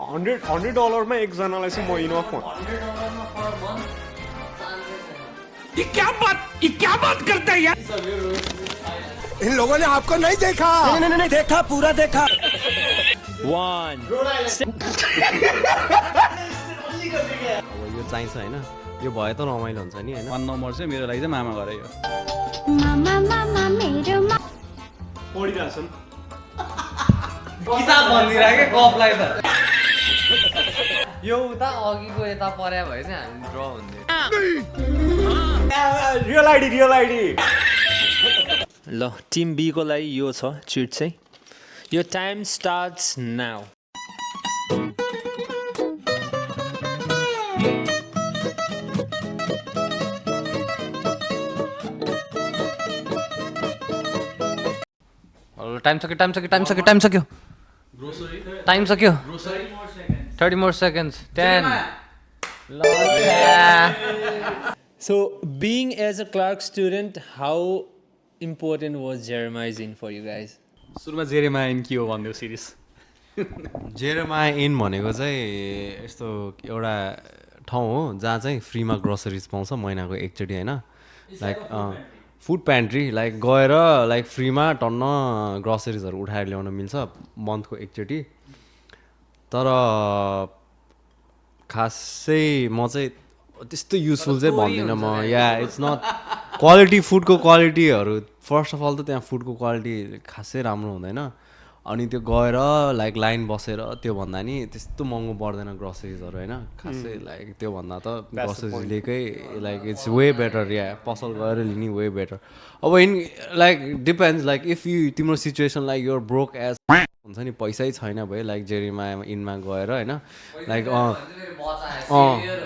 $100 मा एकजनालाई चाहिँ म इनफ हो। ये क्या बात करता है यार? इन लोगों ने आपको नहीं देखा। नहीं देखा, पूरा देखा। 1 अब यो चाहिन्छ हैन, यो भए त रमाइलो हुन्छ नि हैन। 1 नम्बर चाहिँ मेरो लागि चाहिँ मामा घर यो। पढिरहेछन् किताब भनिदिरा के कपलाई त यो उता अघिको यता पर्या भए चाहिँ हामी ड्र हुन्थ्यो। रियल आइडी ल टिम बी को लागि यो छ चिट चाहिँ। यो टाइम स्टार्ट्स नाउ। टाइम सक्यो टाइम सक्यो 30 more seconds 10 So being as a Clark student, how important was Jeremiah in for you guys? सुरुमा जेरेमाया इन के हो भन्दियो सिरिज। जेरेमाया इन भनेको चाहिँ यस्तो एउटा ठाउँ हो जहाँ चाहिँ फ्रीमा ग्रोसरिज पाउँछ महिनाको एकचोटि हैन। लाइक फुड प्यान्ट्री, लाइक गएर लाइक फ्रीमा टन्न ग्रोसरिजहरू उठाएर ल्याउन मिल्छ मन्थको एकचोटि। तर खासै म चाहिँ त्यस्तो युजफुल चाहिँ भन्दिनँ म। या इट्स नट क्वालिटी, फुडको क्वालिटीहरू फर्स्ट अफ अल त त्यहाँ फुडको क्वालिटी खासै राम्रो हुँदैन। अनि त्यो गएर लाइक लाइन बसेर त्योभन्दा नि त्यस्तो महँगो पर्दैन ग्रोसरिजहरू होइन। खासै लाइक त्योभन्दा त ग्रोसरिज लिएकै लाइक इट्स वे बेटर। या पसल गएर लिने वे बेटर। अब in like depends, like if you तिम्रो situation like your broke as हुन्छ नि, पैसै छैन भयो लाइक जेरेमाया इनमा गएर होइन, लाइक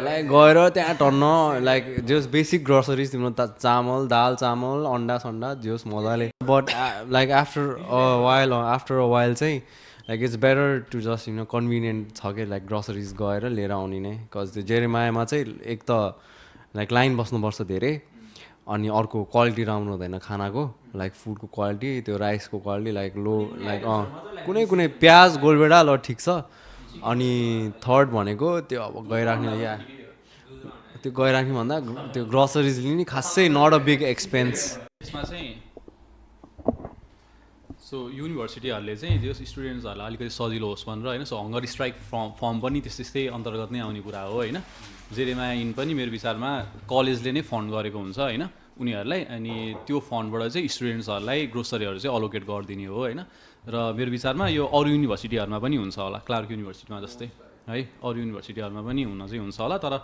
लाइक गएर त्यहाँ टन्न लाइक जस बेसिक ग्रोसरिज तिम्रो चामल दाल चामल अन्डा सन्डा जोस् मजाले। But like after a while चाहिँ like it's better to just you know convenient छ कि लाइक ग्रोसरिज गएर लिएर आउने नै। बिकज त्यो जेरेमायामा चाहिँ एक त लाइक लाइन बस्नुपर्छ धेरै, अनि अर्को क्वालिटी राम्रो हुँदैन खानाको, लाइक फुडको क्वालिटी, त्यो राइसको क्वालिटी लाइक लो, लाइक कुनै प्याज गोलबेडा ल ठिक छ। अनि थर्ड भनेको त्यो अब गइराख्ने, या त्यो गइराख्ने भन्दा त्यो ग्रोसरिज लिने खासै नट अ बिग एक्सपेन्स। यसमा चाहिँ सो युनिभर्सिटीहरूले चाहिँ जस स्टुडेन्ट्सहरूलाई अलिकति सजिलो होस् भनेर होइन। सो हङ्गर स्ट्राइक फर्म पनि त्यस्तै अन्तर्गत नै आउने कुरा हो होइन। जेरेमाया इन पनि मेरो विचारमा कलेजले नै फन्ड गरेको हुन्छ होइन उनीहरूलाई। अनि त्यो फन्डबाट चाहिँ स्टुडेन्ट्सहरूलाई ग्रोसरीहरू चाहिँ अलोकेट गरिदिने हो होइन। र मेरो विचारमा यो अरू युनिभर्सिटीहरूमा पनि हुन्छ होला, क्लार्क युनिभर्सिटीमा जस्तै है, अरू युनिभर्सिटीहरूमा पनि हुन चाहिँ हुन्छ होला। तर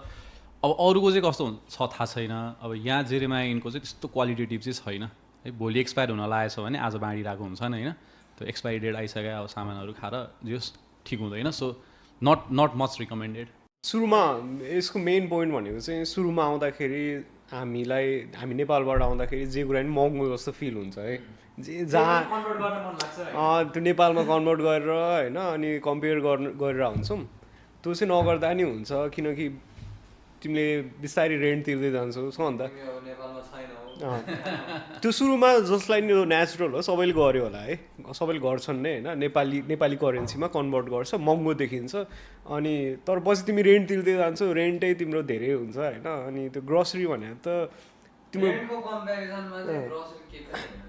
अब अरूको चाहिँ कस्तो छ थाहा छैन। अब यहाँ जेरेमाया इनको चाहिँ त्यस्तो क्वालिटेटिभ चाहिँ छैन है। भोलि एक्सपायर हुन लागेछ भने आज बाँडिरहेको हुन्छ नि होइन। त्यो एक्सपायरी डेट आइसक्यो, अब सामानहरू खाएर जस ठिक हुँदैन। So not much recommended. सुरुमा यसको मेन पोइन्ट भनेको चाहिँ सुरुमा आउँदाखेरि हामी नेपालबाट आउँदाखेरि जे कुरा नि महँगो जस्तो फिल हुन्छ है। जहाँ त्यो नेपालमा कन्भर्ट गरेर होइन अनि कम्पेयर गरेर हुन्छौँ, त्यो चाहिँ नगर्दा नि हुन्छ। किनकि तिमीले बिस्तारै रेन्ट तिर्दै जान्छौ हो अन्त त्यो सुरुमा जसलाई नि नेचुरल हो सबैले गर्यो होला है, सबैले गर्छन् नै होइन। नेपाली करेन्सीमा कन्भर्ट गर्छ, महँगो देखिन्छ। अनि तर पछि तिमी रेन्ट तिर्दै जान्छौ, रेन्टै तिम्रो धेरै हुन्छ होइन। अनि त्यो ग्रोसरी भने त तिम्रो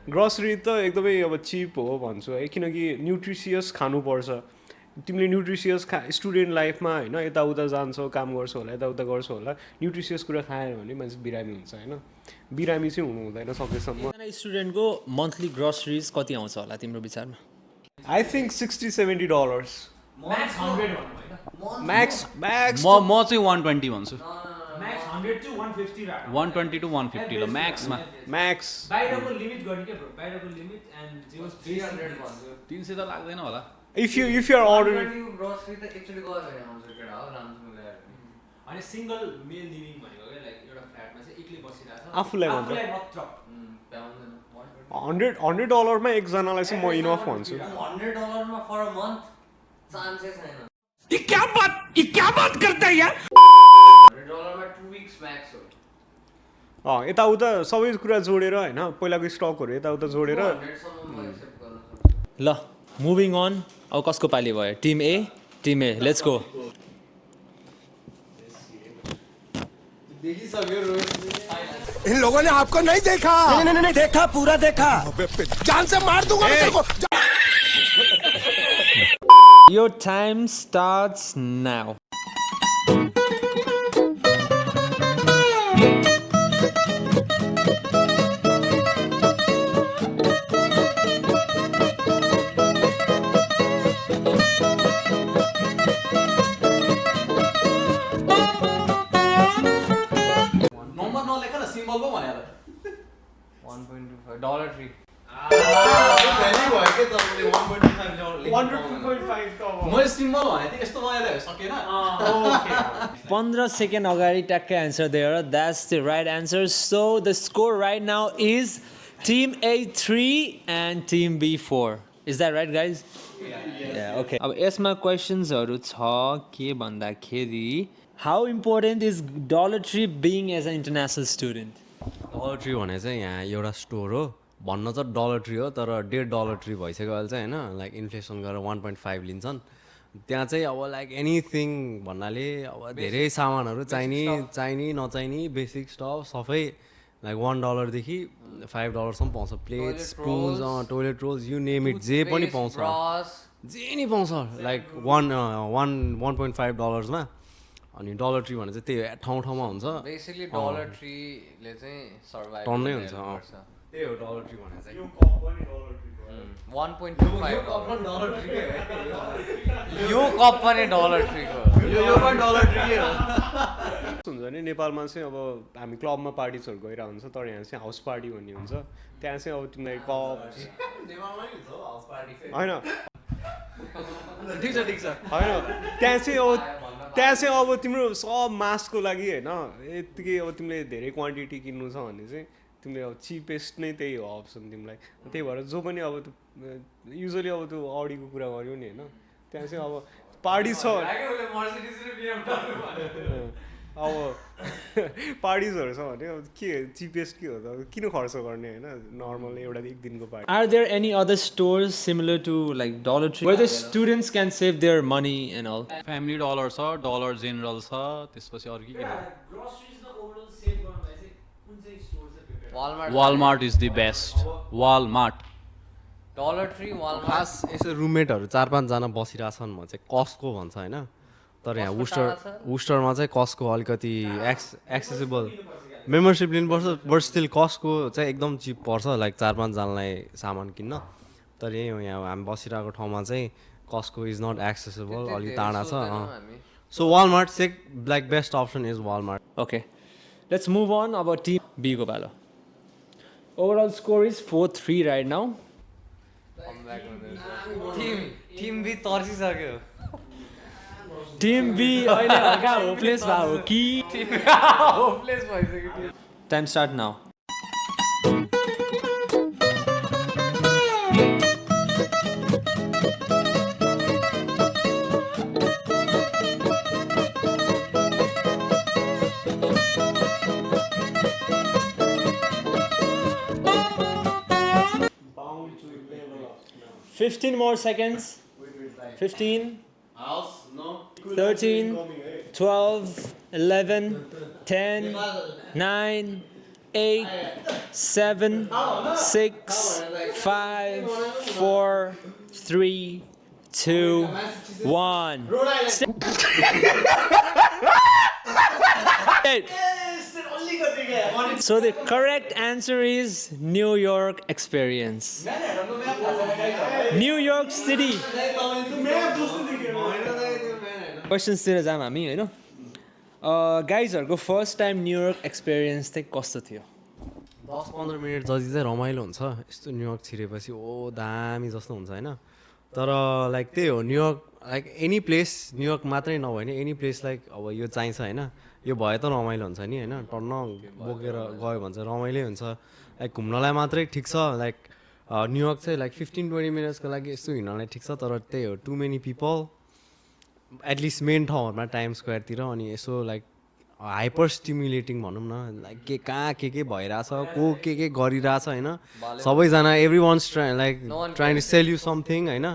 ग्रोसरी त एकदमै अब चिप हो भन्छु है। किनकि न्युट्रिसियस खानुपर्छ। तिमीले न्युट्रिसियस स्टुडेन्ट लाइफमा होइन यताउता जान्छौ, काम गर्छौ होला, यताउता गर्छौ होला, न्युट्रिसियस कुरा खायो भने मान्छे बिरामी हुन्छ होइन। बिरामी चाहिँ हुनु हुँदैन सकेसम्म। स्टुडेन्टको मन्थली ग्रोसरिज कति आउँछ होला तिम्रो विचारमा? I think $60-70 Max. म चाहिँ 120 भन्छु। 120 to 150 ल म्याक्समा। म्याक्स बाहिरको लिमिट गर्ने के ब्रो? बाहिरको लिमिट एन्ड 300 त लाग्दैन होला। if you are ordering grocery त एक्चुअली गयो भने आउँछ केटा हो राम्रो ल्याएर। अनि सिंगल मेल लिभिङ भनेको के लाइक एउटा फ्ल्याटमा चाहिँ एक्लै बसिरहेछ आफूलाई मात्र पाउँदैन। $100 मा एकजनालाई चाहिँ म इनफ भन्छु। $100 मा फर अ मन्थ चान्सै छैन। ये क्या बात करता है यार? $100 मा 2 weeks म्याक्स हो। यताउता सबै कुरा जोडेर होइन, पहिलाको स्टकहरू यताउता जोडेर। 100 सम्म एक्सेप्ट गर्न सक्छु। ल मुभिङ अन। अब कसको पाली भयो? Team A Team A, let's go. इन लोगों ने आपको नहीं देखा नहीं देखा पूरा देखा जान से मार दूंगा मैं तेरे को Your time starts now. Number नलेख न सिम्बल पो भनेर 1.25 Dollar Tree. मैले सिम्बल भनेको थिएँ यस्तो बनाएर सकेन 15 सेकेन्ड अगाडि ट्याक्कै एन्सर दिएर that's the right answer. So the score right now is team A 3 and team B 4. Is that right guys? Okay. अब यसमा क्वेसन्सहरू छ के भन्दाखेरि how important is Dollar Tree being as a international student? Dollar Tree भने चाहिँ यहाँ एउटा स्टोर हो भन्न चाहिँ डलर ट्री हो तर $1.5 ट्री भइसक्यो अहिले चाहिँ होइन लाइक इन्फ्लेसन गरेर 1.5 लिन्छन् त्यहाँ चाहिँ अब लाइक एनिथिङ भन्नाले अब धेरै सामानहरू चाहिने नचाहिने बेसिक स्टफ सबै लाइक $1 देखि $5 पाउँछ plate spoons toilet rolls you name it जे पनि पाउँछ जे नि पाउँछ लाइक 1.5 मा अनि डलर ट्री भने चाहिँ त्यही ठाउँ ठाउँमा हुन्छ Basically Dollar Tree ले चाहिँ survive टन्नै हुन्छ गर्छ. त्यही हो डलर ट्री भने चाहिँ 1.25 यो कप पनि Dollar Tree को हुन्छ नि नेपालमा चाहिँ अब हामी क्लबमा पार्टिजहरू गइरहेको हुन्छ तर यहाँ चाहिँ हाउस पार्टी भन्ने हुन्छ त्यहाँ चाहिँ अब तिमीलाई कप होइन ठिक छ होइन त्यहाँ चाहिँ अब तिम्रो सब मासको लागि होइन यत्तिकै अब तिमीले धेरै क्वान्टिटी किन्नु छ भने चाहिँ तिमीले अब चिपेस्ट नै त्यही हो अप्सन तिमीलाई त्यही भएर जो पनि अब युजली अब त्यो अडीको कुरा गर्यो नि होइन त्यहाँ चाहिँ अब पार्टी छ अब पार्टिजहरू छ भने अब के चिपेस्ट के हो त किन खर्च गर्ने होइन नर्मल एउटा एक दिनको party Are there any other stores similar to like Dollar Tree where the students can save their money and all? Family dollar छ डलर जेनरल छ त्यसपछि अरू के Walmart. Walmart is the best Walmart Dollar Tree, Walmart. खास यसो रुममेटहरू 4-5 जना बसिरहेछन् भने चाहिँ कस्को भन्छ होइन तर यहाँ वुस्टरमा चाहिँ कस्को अलिकति एक्सेसिबल मेम्बरसिप लिनुपर्छ बट स्टिल कस्को चाहिँ एकदम चिप पर्छ लाइक 4-5 जनालाई सामान किन्न तर यही हो यहाँ हामी बसिरहेको ठाउँमा चाहिँ कस्को इज नट एक्सेसिबल अलिक टाढा छ सो वालमार्ट चाहिँ like best option is Walmart Okay, let's move on about Team B को पालो. Overall score is 4-3 right now. Team B तर्सिसक्यो. Team B अहिले हल्का होपलेस भयो हो कि Hopeless भइसक्यो. Time start now. bound to level up now. 15 more seconds. 15, 13, 12, 11, 10, 9, 8, 7, 6, 5, 4, 3, 2, 1. So the correct answer is New York experience. New York City. क्वेसन्सतिर जाऊँ हामी होइन गाइजहरूको first time New York experience चाहिँ कस्तो थियो 10-15 मिनट जति चाहिँ रमाइलो हुन्छ यस्तो न्युयोर्क छिरेपछि ओ दामी जस्तो हुन्छ होइन तर लाइक त्यही हो New York like any place New York मात्रै नभए नि एनी प्लेस लाइक अब यो चाहिन्छ होइन यो भए त रमाइलो हुन्छ नि होइन टन्न बोकेर गयो भने चाहिँ रमाइलै हुन्छ लाइक घुम्नलाई मात्रै ठिक छ लाइक न्युयोर्क चाहिँ लाइक 15-20 मिनट्सको लागि यस्तो हिँड्नलाई ठिक छ तर त्यही हो too many people at least main ठाउँहरूमा टाइम स्क्वायरतिर अनि यसो लाइक हाइपर स्टिमुलेटिङ भनौँ न लाइक कहाँ के भइरहेछ को के गरिरहेछ होइन सबैजना everyone's like trying to sell you something होइन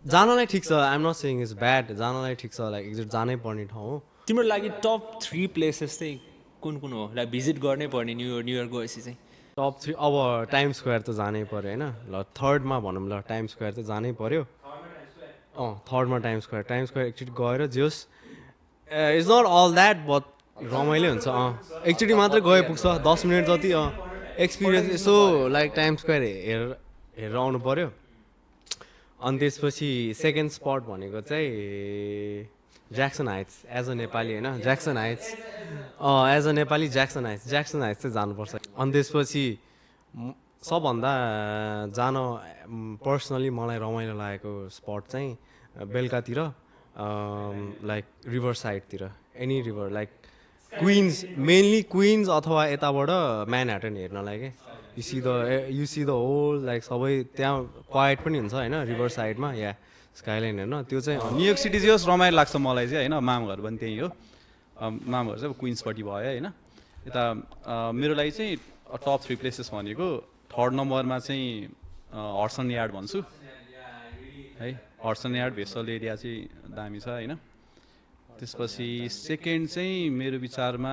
जानलाई ठिक छ, I'm not saying it's bad, जानलाई ठिक छ, लाइक एकचोटि जानै पर्ने ठाउँ हो। तिम्रो लागि टप 3 प्लेसेस चाहिँ कुन कुन हो लाइक भिजिट गर्नै पर्ने न्युयोर्क गएपछि चाहिँ? टप 3 अब टाइम स्क्वायर त जानै पऱ्यो होइन, ल थर्डमा भनौँ, ल टाइम स्क्वायर त जानै पऱ्यो। थर्डमा टाइम स्क्वायर एकचोटि गएर जोस् it's not all that but रमाइलो हुन्छ। एकचोटि मात्रै गए पुग्छ, 10 मिनट जति एक्सपिरियन्स यसो लाइक टाइम स्क्वायर हेरेर आउनु पऱ्यो। अनि त्यसपछि सेकेन्ड स्पट भनेको चाहिँ Jackson Heights, as a Nepali होइन, Jackson Heights as a Nepali Jackson Heights चाहिँ जानुपर्छ। अनि त्यसपछि सबभन्दा जान पर्सनली मलाई रमाइलो लागेको स्पट चाहिँ बेलुकातिर लाइक रिभर साइडतिर, any river like Queens, mainly Queens अथवा यताबाट म्यानहट्टन हेर्नलाई के you see the whole like सबै त्यहाँ क्वाइट पनि हुन्छ होइन रिभर साइडमा या स्काइलाइन हेर्न, त्यो चाहिँ न्युयोर्क सिटी चाहिँ होस् रमाइलो लाग्छ मलाई चाहिँ होइन। मामघर पनि त्यही हो, मामघर चाहिँ क्विन्सपट्टि भयो होइन। यता मेरो लागि चाहिँ टप 3 प्लेसेस भनेको थर्ड नम्बरमा चाहिँ हड्सन यार्ड भन्छु है, हड्सन यार्ड भेसल एरिया चाहिँ दामी छ होइन। त्यसपछि सेकेन्ड चाहिँ मेरो विचारमा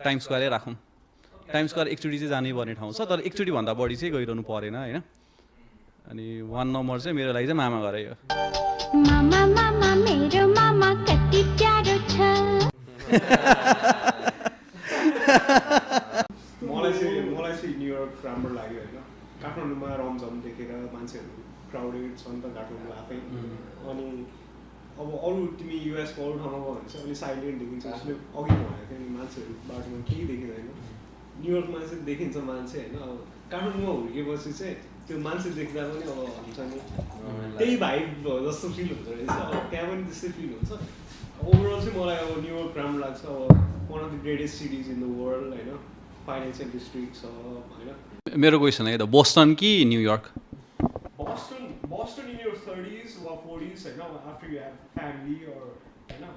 टाइम स्क्वायरै राखौँ, टाइम स्क्वायर एकचोटि चाहिँ जानै पर्ने ठाउँ छ, तर एकचोटि भन्दा बढी चाहिँ गइरहनु परेन होइन। अनि 1 नम्बर चाहिँ मेरो लागि चाहिँ मामा घरै हो। मामा मामा मेरो मामा कति प्यारो छ। मलाई चाहिँ न्युयोर्क राम्रो लाग्यो होइन। काठमाडौँमा रमझम देखेर मान्छेहरू क्राउडेड छ नि त काठमाडौँ आफै, अनि अब अरू तिमी युएसको अरू ठाउँमा गयो भने चाहिँ अलिक साइलेन्ट देखिन्छ। उसले अघि भनेको थियो नि मान्छेहरू बाटोमा केही देखिँदैन, न्युयोर्कमा चाहिँ देखिन्छ मान्छे होइन। अब काठमाडौँमा हुर्केपछि चाहिँ त्यो मान्छे देख्दा पनि अब हुन्छ नि त्यही भाइब जस्तो फिल हुन्छ रहेछ, अब त्यहाँ पनि त्यस्तै फिल हुन्छ। ओभरअल चाहिँ मलाई अब न्युयोर्क राम्रो लाग्छ। अब one of the greatest cities in the world होइन, फाइनेन्सियल डिस्ट्रिक्ट छ होइन। मेरो क्वेसन है त बोस्टन कि New York? Boston in your 30s or 40s, you know, after you have family or, you know,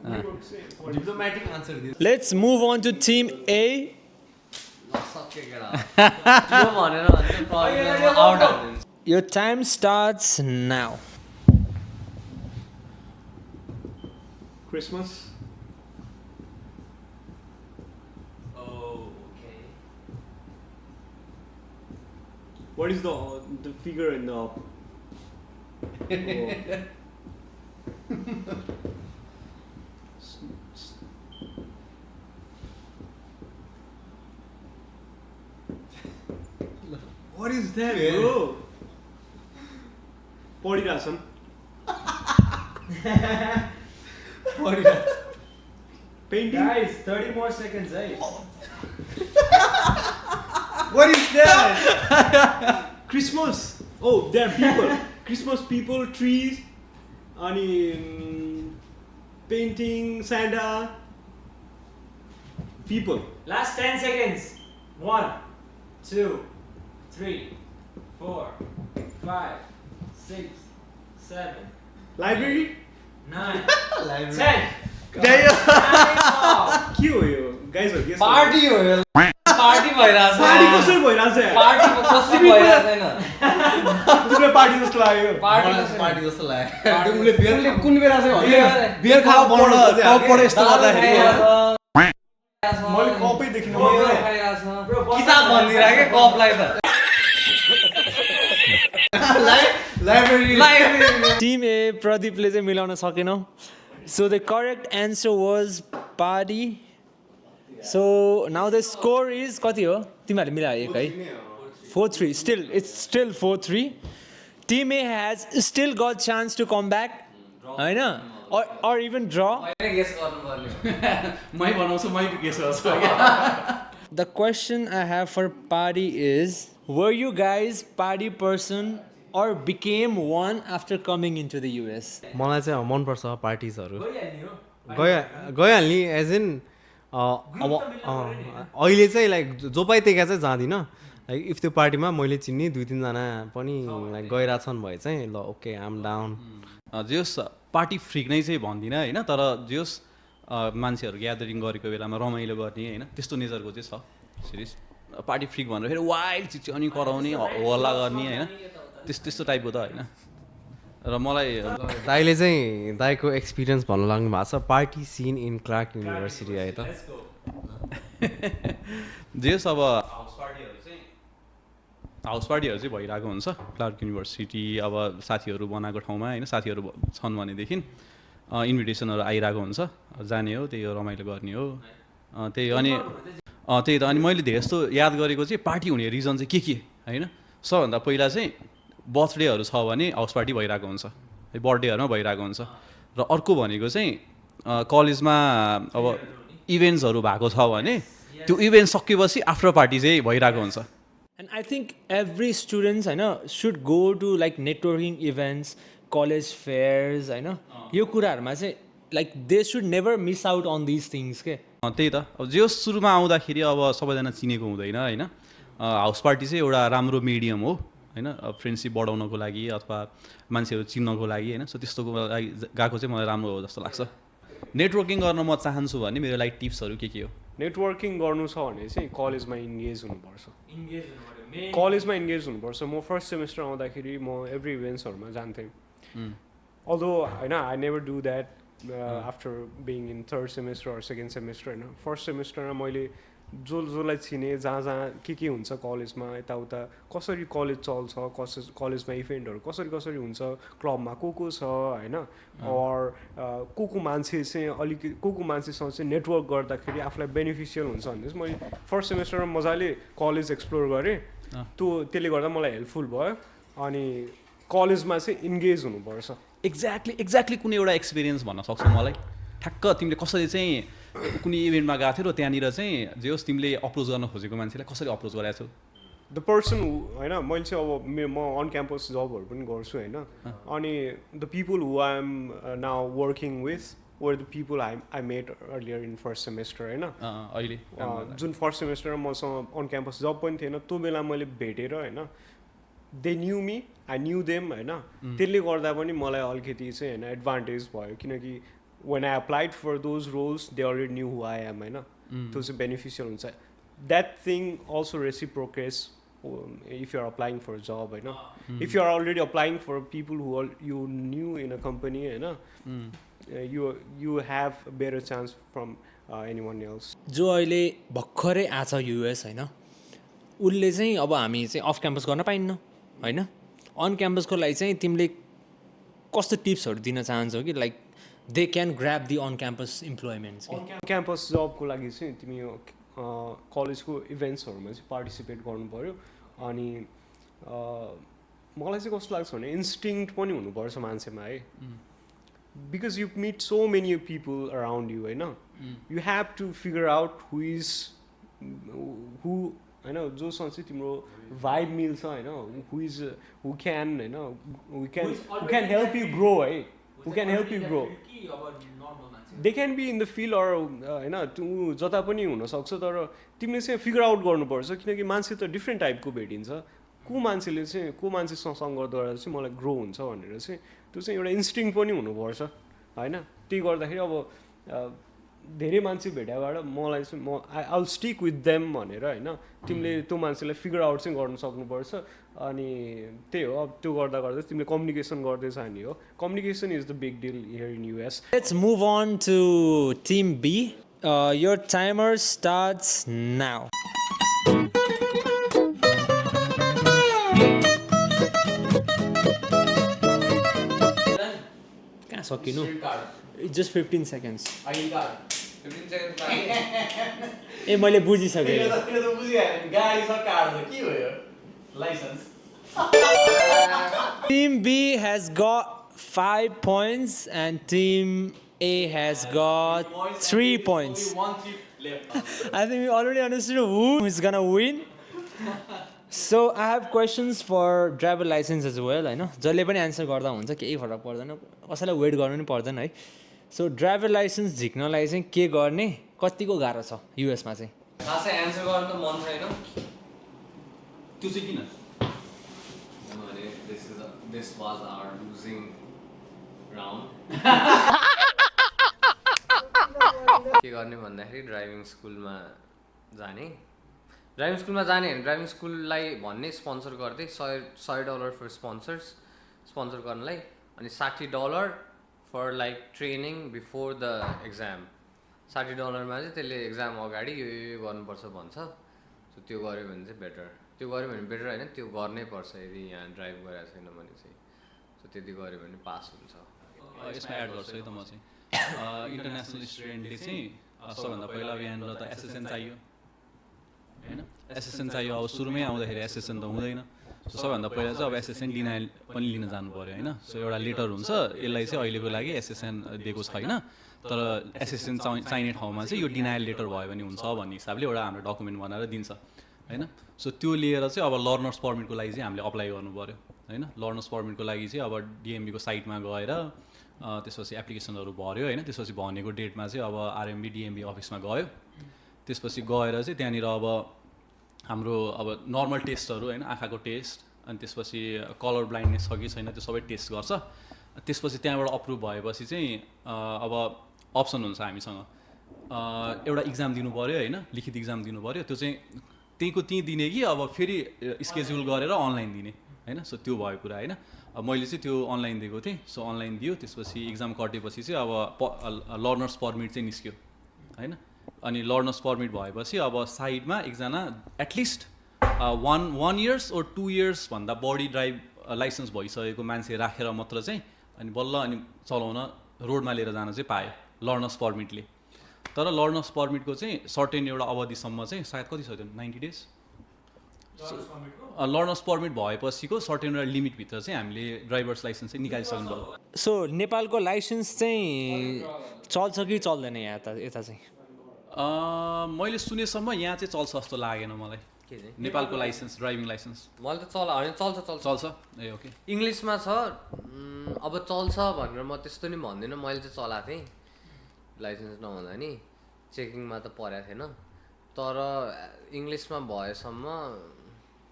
New York City, 40s. Diplomatic answer दियो। Let's move on to Team A. Your time starts now. Christmas. What is the figure in the What is that, bro? Podidasan. Painting. Guys, 30 more seconds, eh? What is that? Christmas. Oh, there are people. Christmas people, trees, painting, Santa, people. Last 10 seconds. 1, 2, 3, 4, 5, 6, 7, Library? 9, 10. के हो यो? Guys, guess. Party हो यो, party भइरहेछ। Party कसरी भइरहेछ यार? Party कसरी भइरहेछ छैन? तिमीलाई पार्टी जस्तो लाग्यो? पार्टी जस्तो लाग्यो। उसले बियर कुन बेला चाहिँ बियर खाएको बनाउँदा कपबाट यस्तो गर्दाखेरि मैले कपै देखिन। किताब भनिदिएर के कपलाई त लाइब्रेरी। Team A, प्रदीपले चाहिँ मिलाउन सकेन. So the correct answer was party. So now the score is कति हो? तिमीहरूले मिलायो एक है? 4-3. Still, it's still 4-3. Team A has still got chance to come back. होइन? Or even draw. गेस गर्नुपर्ने। मै बनाउँछु, मै गेस गर्छु। The question I have for party is, were you guys party person or became one after coming into the US? मलाई चाहिँ मनपर्छ पार्टिजहरू, गइहाल्ने एज इन अब अहिले चाहिँ लाइक जो पाइ त्यही चाहिँ जाँदिनँ। लाइक इफ त्यो पार्टीमा मैले चिन्ने 2-3 जना पनि लाइक गइरहेछन् भए चाहिँ ल ओके आम डाउन। जोस् पार्टी फ्रिक नै चाहिँ भन्दिनँ होइन, तर जोस् मान्छेहरू ग्यादरिङ गरेको बेलामा रमाइलो गर्ने होइन त्यस्तो नेचरको चाहिँ छ। सिरियस पार्टी फ्रिक भनेर फेरि वाइल्ड चिच्याउने कराउने हल्ला गर्ने होइन त्यस्तो टाइपको त होइन। र मलाई दाइले चाहिँ दाइको एक्सपिरियन्स भन्नु लाग्नु भएको छ party scene in Clark University है त जेस अब हाउस पार्टीहरू चाहिँ भइरहेको हुन्छ क्लार्क युनिभर्सिटी अब साथीहरू बनाएको ठाउँमा होइन साथीहरू छन् भनेदेखि इन्भिटेसनहरू आइरहेको हुन्छ जाने हो त्यही हो रमाइलो गर्ने हो त्यही अनि त्यही त अनि मैले धेरै जस्तो याद गरेको चाहिँ पार्टी हुने रिजन चाहिँ के होइन सबभन्दा पहिला चाहिँ बर्थडेहरू छ भने हाउस पार्टी भइरहेको हुन्छ है बर्थडेहरूमा भइरहेको हुन्छ र अर्को भनेको चाहिँ कलेजमा अब इभेन्ट्सहरू भएको छ भने त्यो इभेन्ट सकेपछि आफ्टर पार्टी चाहिँ भइरहेको हुन्छ And I think every students should go to like networking events, college fairs, यो कुराहरुमा चाहिँ like they should never miss out on these things के त्यही त अब जो सुरुमा आउँदाखेरि अब सबैजना चिनेको हुँदैन होइन हाउस पार्टी चाहिँ एउटा राम्रो मिडियम हो होइन फ्रेन्डसिप बढाउनको लागि अथवा मान्छेहरू चिन्नको लागि होइन सो त्यस्तोको लागि गएको चाहिँ मलाई राम्रो हो जस्तो लाग्छ नेटवर्किङ गर्न म चाहन्छु भने मेरो लागि टिप्सहरू के हो नेटवर्किङ गर्नु छ भने चाहिँ कलेजमा इन्गेज हुनुपर्छ कलेजमा इन्गेज हुनुपर्छ म फर्स्ट सेमेस्टर आउँदाखेरि म एभ्री इभेन्ट्सहरूमा जान्थेँ अल्दो होइन I never do that after being in third semester or second semester होइन फर्स्ट सेमेस्टरमा मैले जसलाई चिने जहाँ के हुन्छ कलेजमा यताउता कसरी कलेज चल्छ कलेजमा इभेन्टहरू कसरी हुन्छ क्लबमा को छ होइन अर को मान्छे चाहिँ अलिकति को मान्छेसँग चाहिँ नेटवर्क गर्दाखेरि आफूलाई बेनिफिसियल हुन्छ भने चाहिँ मैले फर्स्ट सेमेस्टरमा मजाले कलेज एक्सप्लोर गरेँ त्यसले गर्दा मलाई हेल्पफुल भयो अनि कलेजमा चाहिँ इन्गेज हुनुपर्छ एक्ज्याक्टली कुनै एउटा एक्सपिरियन्स भन्न सक्छौ मलाई ठ्याक्क तिमीले कसरी चाहिँ कुनै इभेन्टमा गएको थियौ र त्यहाँनिर चाहिँ जे होस् तिमीले अप्रोच गर्न खोजेको मान्छेलाई कसरी अप्रोच गरेको छौ द पर्सन होइन मैले चाहिँ अब म अन क्याम्पस जबहरू पनि गर्छु होइन अनि the people who I am now working with were the people I met earlier in first semester होइन अहिले जुन फर्स्ट सेमेस्टरमा मसँग अन क्याम्पस जब पनि थिएन त्यो बेला मैले भेटेर होइन they knew me I knew them होइन त्यसले गर्दा पनि मलाई अलिकति चाहिँ होइन एडभान्टेज भयो किनकि when I applied for those roles, they already knew who I am, होइन त्यो चाहिँ बेनिफिसियल हुन्छ that thing also reciprocates if you're applying for a job होइन if you're already applying for people who are you knew in a company होइन you have a better chance from anyone else जो अहिले भर्खरै आछ US होइन उसले चाहिँ अब हामी चाहिँ अफ क्याम्पस गर्न पाइन्न होइन अन क्याम्पसको लागि चाहिँ तिमीले कस्तो टिप्सहरू दिन चाहन्छौ कि like they can grab the on-campus employments. Campus जबको लागि चाहिँ तिमी कलेजको इभेन्ट्सहरूमा चाहिँ पार्टिसिपेट गर्नु पऱ्यो अनि मलाई चाहिँ कस्तो लाग्छ भने इन्स्टिङ्क्ट पनि हुनुपर्छ मान्छेमा है because you meet so many people around you होइन you have to figure out who होइन जोसँग चाहिँ तिम्रो भाइब मिल्छ होइन who can help you grow है who can help you grow they can be in the field or होइन तँ जता पनि हुनसक्छ तर तिमीले चाहिँ फिगर आउट गर्नुपर्छ किनकि मान्छे त डिफ्रेन्ट टाइपको भेटिन्छ को मान्छेसँग गर्दा चाहिँ मलाई ग्रो हुन्छ भनेर चाहिँ त्यो चाहिँ एउटा इन्स्टिङ पनि हुनुपर्छ होइन त्यही गर्दाखेरि अब धेरै मान्छे भेटाबाट मलाई चाहिँ म आई स्टिक विथ देम भनेर होइन तिमीले त्यो मान्छेलाई फिगर आउट चाहिँ गर्नु सक्नुपर्छ अनि त्यही हो अब त्यो गर्दा तिमीले कम्युनिकेसन गर्दै जाने हो communication is the big deal here in US let's move on to team B your timer starts now कहाँ सकिनु इट्स जस्ट 15 seconds ए मैले बुझिसकेँ Team B has got 5 points and Team A has got 3 points. I think we already understood who is gonna win. So I have questions for driver license as well. I know. जसले पनि answer गर्दा हुन्छ केही फरक पर्दैन कसैलाई weight गर्नु नि पर्दैन है सो ड्राइभर लाइसेन्स झिक्नलाई चाहिँ के गर्ने कतिको गाह्रो छ युएसमा चाहिँ खासै एन्सर गर्न त मन छैन त्यो चाहिँ किन This was our losing round. के गर्ने भन्दाखेरि ड्राइभिङ स्कुलमा जाने भने ड्राइभिङ स्कुललाई भन्ने स्पोन्सर गर्दै $100 फर स्पोन्सर गर्नलाई अनि $60 for like training before the exam. $60 चाहिँ त्यसले एक्जाम अगाडि यो गर्नुपर्छ भन्छ। सो त्यो गऱ्यो भने चाहिँ बेटर, त्यो गऱ्यो भने बेटर होइन, त्यो गर्नै पर्छ यदि यहाँ ड्राइभ गरेको छैन भने चाहिँ। सो त्यति गऱ्यो भने पास हुन्छ। यसमा एड गर्छु है त म चाहिँ इन्टरनेसनल स्टुडेन्टले चाहिँ सबभन्दा पहिला अब यहाँनिर त एसएसएन चाहियो होइन, एसएसएन चाहियो। अब सुरुमै आउँदाखेरि एसएसएन त हुँदैन। सो सबभन्दा पहिला चाहिँ अब एसएसएन डिनाइल पनि लिन जानु पऱ्यो होइन। सो एउटा लेटर हुन्छ, यसलाई चाहिँ अहिलेको लागि एसएसएन दिएको छैन, तर एसएसएन चाहिने ठाउँमा चाहिँ यो डिनाइल लेटर भयो भने हुन्छ भन्ने हिसाबले एउटा हाम्रो डकुमेन्ट बनाएर दिन्छ होइन। सो त्यो लिएर चाहिँ अब लर्नर्स पर्मिटको लागि चाहिँ हामीले अप्लाई गर्नु पऱ्यो होइन। लर्नर्स पर्मिटको लागि चाहिँ अब डिएमबीको साइटमा गएर त्यसपछि एप्लिकेसनहरू भर्यो होइन। त्यसपछि भनेको डेटमा चाहिँ अब आरएमबी डिएमबी अफिसमा गयो। त्यसपछि गएर चाहिँ त्यहाँनिर अब हाम्रो अब नर्मल टेस्टहरू होइन, आँखाको टेस्ट, अनि त्यसपछि कलर ब्लाइन्डनेस छ कि छैन त्यो सबै टेस्ट गर्छ। त्यसपछि त्यहाँबाट अप्रुभ भएपछि चाहिँ अब अप्सन हुन्छ हामीसँग, एउटा इक्जाम दिनु पऱ्यो होइन, लिखित इक्जाम दिनु पऱ्यो। त्यो चाहिँ त्यहीँको त्यहीँ दिने कि अब फेरि स्केड्युल गरेर अनलाइन दिने होइन। सो त्यो भयो कुरा होइन। अब मैले चाहिँ त्यो अनलाइन दिएको थिएँ। सो अनलाइन दियो, त्यसपछि इक्जाम कटेपछि चाहिँ अब लर्नर्स पर्मिट चाहिँ निस्क्यो होइन। अनि लर्नर्स पर्मिट भएपछि अब साइडमा एकजना एटलिस्ट 1 years or 2 years भन्दा बढी ड्राइभ लाइसेन्स भइसकेको मान्छे राखेर मात्र चाहिँ अनि बल्ल अनि चलाउन रोडमा लिएर जान चाहिँ पायो लर्नर्स पर्मिटले। तर लर्नर्स पर्मिटको चाहिँ सर्टेन एउटा अवधिसम्म चाहिँ सायद कति छ त्यो 90 days लर्नर्स पर्मिट भएपछिको सर्टेन एउटा लिमिटभित्र चाहिँ हामीले ड्राइभर्स लाइसेन्स चाहिँ निकालिसक्नु पर्यो। सो नेपालको लाइसेन्स चाहिँ चल्छ कि चल्दैन यता चाहिँ? मैले सुनेसम्म यहाँ चाहिँ चल्छ जस्तो लागेन मलाई। नेपालको लाइसेन्स, ड्राइभिङ लाइसेन्स मैले त चल्छ ए ओके। इङ्ग्लिसमा छ। अब चल्छ भनेर म त्यस्तो नि भन्दिनँ। मैले चाहिँ चलाएको थिएँ लाइसेन्स नहुँदा नि, चेकिङमा त परेको थिएन। तर इङ्ग्लिसमा भएसम्म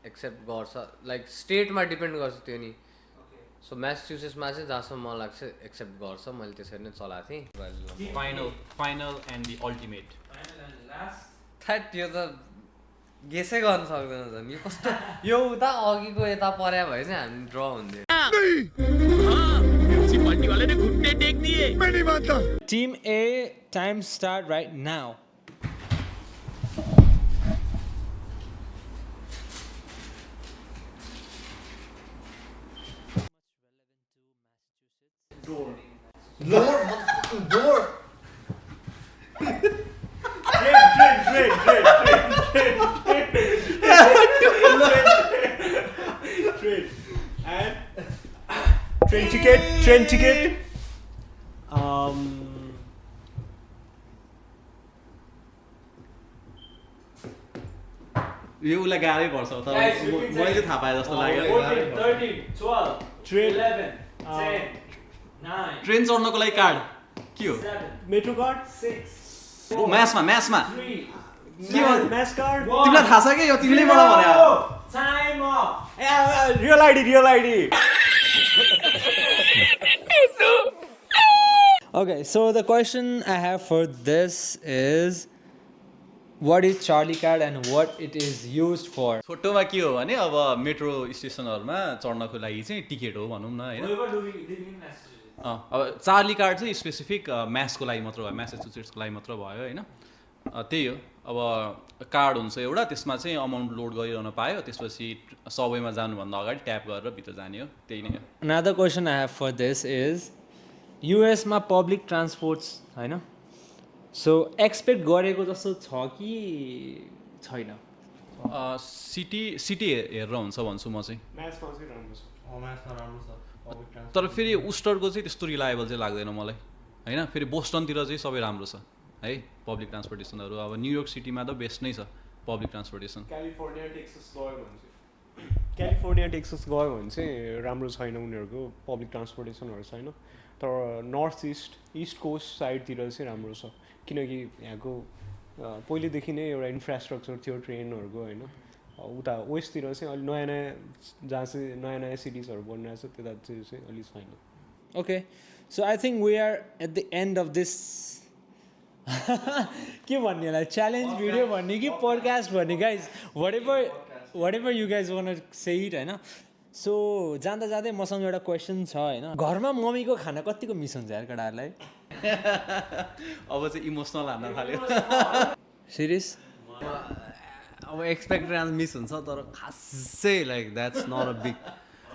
एक्सेप्ट गर्छ, लाइक स्टेटमा डिपेन्ड गर्छ त्यो नि। सो म्यासाचुसेट्समा चाहिँ जहाँसम्म मलाई लाग्छ एक्सेप्ट गर्छ। मैले त्यसरी नै चलाएको थिएँ। Final and the ultimate that यो त गेसै गर्न सक्दैन झन्। यो कस्तो यो उता अघिको यता पर्या भए चाहिँ हामी ड्र हुन्थ्यो। Team A, time start right now. Door. Train ticket. यो उसलाई गाह्रै पर्छ तर मैले चाहिँ थाहा पाएँ जस्तो लाग्यो। 13, 12, 11, 10, 9, ट्रेन चढ्नको लागि कार्ड के हो? मेट्रो कार्ड 6, ओ म्याथमा 3, के हो? म्याच कार्ड तिमीलाई थाहा छ कि यो तिमीले मलाई भने time up. Real ID Okay, so the question I have for this is, what is Charlie card and what it is used for? छोटोमा के हो भने अब मेट्रो स्टेसनहरूमा चढ्नको लागि चाहिँ टिकट हो भनौँ न होइन। अब चार्ली कार्ड चाहिँ स्पेसिफिक म्याथ्सको लागि मात्र भयो, म्यासाचुसेट्सको लागि मात्र भयो होइन। त्यही हो, अब कार्ड हुन्छ एउटा, त्यसमा चाहिँ अमाउन्ट लोड गरिरहन पायो, त्यसपछि सबैमा जानुभन्दा अगाडि ट्याप गरेर भित्र जाने हो, त्यही नै हो। Another question I have for this is, US मा पब्लिक ट्रान्सपोर्ट्स होइन, सो एक्सपेक्ट गरेको जस्तो छ कि छैन? सिटी हेरेर हुन्छ भन्छु म चाहिँ। म्याचमा चाहिँ राम्रो छ। तर फेरि उस्टरको चाहिँ त्यस्तो रिलायबल चाहिँ लाग्दैन मलाई होइन। फेरि बोस्टनतिर चाहिँ सबै राम्रो छ है पब्लिक ट्रान्सपोर्टेसनहरू। अब न्युयोर्क सिटीमा त बेस्ट नै छ पब्लिक ट्रान्सपोर्टेसन। क्यालिफोर्निया टेक्सस गयो भने चाहिँ राम्रो छैन उनीहरूको पब्लिक ट्रान्सपोर्टेसनहरू छैन। तर नर्थ इस्ट कोस्ट साइडतिर चाहिँ राम्रो छ, किनकि यहाँको पहिलेदेखि नै एउटा इन्फ्रास्ट्रक्चर थियो ट्रेनहरूको होइन। उता वेस्टतिर चाहिँ अलि नयाँ जहाँ चाहिँ नयाँ सिटिजहरू बनिरहेको छ त्यता चाहिँ अलिक छैन। Okay, so I think we are at the end of this के भन्ने होला, च्यालेन्ज भिडियो भन्ने कि पोडकास्ट भन्ने, guys whatever you guys wanna say it होइन। सो जाँदा जाँदै मसँग एउटा क्वेसन छ होइन घरमा मम्मीको खाना कतिको मिस हुन्छ यार केटाहरूलाई अब चाहिँ इमोसनल हान्न थाल्यो सिरियस अब एक्सपेक्टेड मिस हुन्छ तर खासै like that's not a big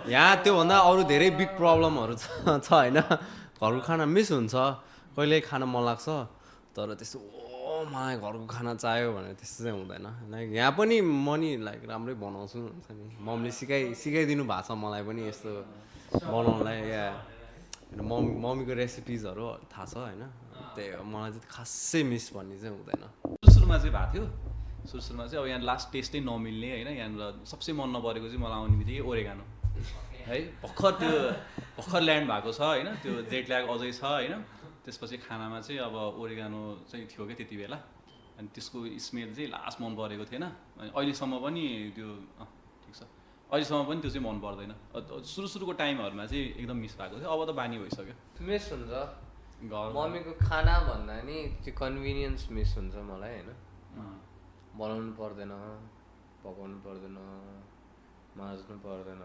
यहाँ त्योभन्दा अरू धेरै बिग प्रब्लमहरू छ होइन घरको खाना मिस हुन्छ कहिले खाना मन लाग्छ तर त्यस्तो मलाई घरको खाना चाहियो भने त्यस्तो चाहिँ हुँदैन लाइक यहाँ पनि म नि लाइक राम्रै बनाउँछु हुन्छ नि मम्मीले सिकाइदिनु भएको छ मलाई पनि यस्तो बनाउनलाई या मम्मीको रेसिपिजहरू थाहा छ होइन त्यही मलाई चाहिँ खासै मिस भन्ने चाहिँ हुँदैन सुरुमा चाहिँ भएको थियो सुरुमा चाहिँ अब यहाँ लास्ट टेस्टै नमिल्ने होइन यहाँनिर सबसे मन नपरेको चाहिँ मलाई आउने बित्तिकै ओरेगानो है भर्खर ल्यान्ड भएको छ होइन त्यो जेट ल्याग अझै छ होइन त्यसपछि खानामा चाहिँ अब ओरेगानो चाहिँ थियो क्या त्यति बेला अनि त्यसको स्मेल चाहिँ लास्ट मन परेको थिएन अनि अहिलेसम्म पनि त्यो ठिक छ अहिलेसम्म पनि त्यो चाहिँ मन पर्दैन सुरुको टाइमहरूमा चाहिँ एकदम मिस भएको थियो अब त बानी भइसक्यो मिस हुन्छ घर मम्मीको खाना भन्दा नि त्यो कन्भिनियन्स मिस हुन्छ मलाई होइन बनाउनु पर्दैन पकाउनु पर्दैन माझ्नु पर्दैन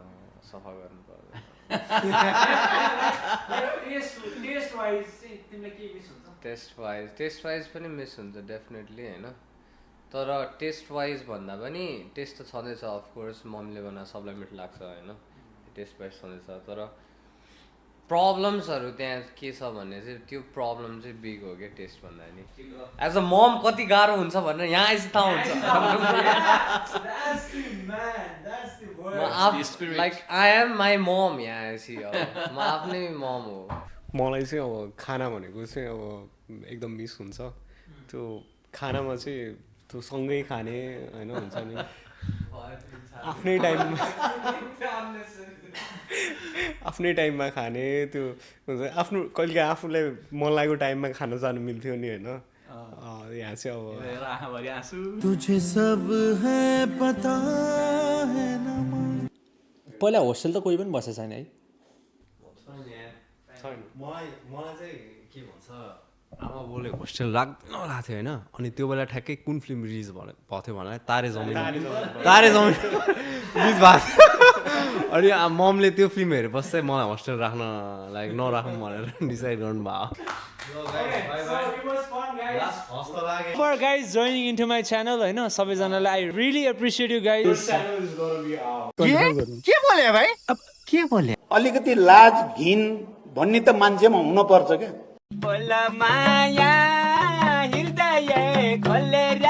सफा गर्नु पर्दैन टेस्ट वाइज पनि मिस हुन्छ डेफिनेटली होइन तर टेस्ट वाइज भन्दा पनि टेस्ट त छँदैछ अफकोर्स मम्मीले बनाएर सबलाई मिठो लाग्छ होइन टेस्ट वाइज छँदैछ तर प्रब्लम्सहरू त्यहाँ के छ भने चाहिँ त्यो प्रब्लम चाहिँ बिग हो क्या टेस्ट भन्दा नि एज अ मम कति गाह्रो हुन्छ भनेर यहाँ आएपछि थाहा हुन्छ लाइक आई एम माई मम यहाँ आएपछि अब म आफ्नै मम हो मलाई चाहिँ अब खाना भनेको चाहिँ अब एकदम मिस हुन्छ त्यो खानामा चाहिँ त्यो सँगै खाने होइन हुन्छ नि आफ्नै टाइममा खाने त्यो हुन्छ आफ्नो कहिले आफूलाई मन लागेको टाइममा खाना जानु मिल्थ्यो नि होइन यहाँ चाहिँ अब आँखाभरि आँसु पहिला होस्टेल त कोही पनि बसेको छैन है मलाई चाहिँ के भन्छ आमा बाउले होस्टेल राख्दैन लागेको थियो होइन अनि त्यो बेला ठ्याक्कै कुन फिल्म रिलिज भएको थियो भने तारे जमिन रिलिज भएको अनि ममले त्यो फिल्म हेरेपछि चाहिँ मलाई होस्टेल राख्न लाइक नराखौँ भनेर डिसाइड गर्नुभयो For guys joining into my channel होइन सबैजनालाई I really appreciate you guys के बोले भाइ अब के बोले अलिकति लाज घिन भन्ने त मान्छेमा हुन पर्छ क्या बोल माया हृदय खोलेर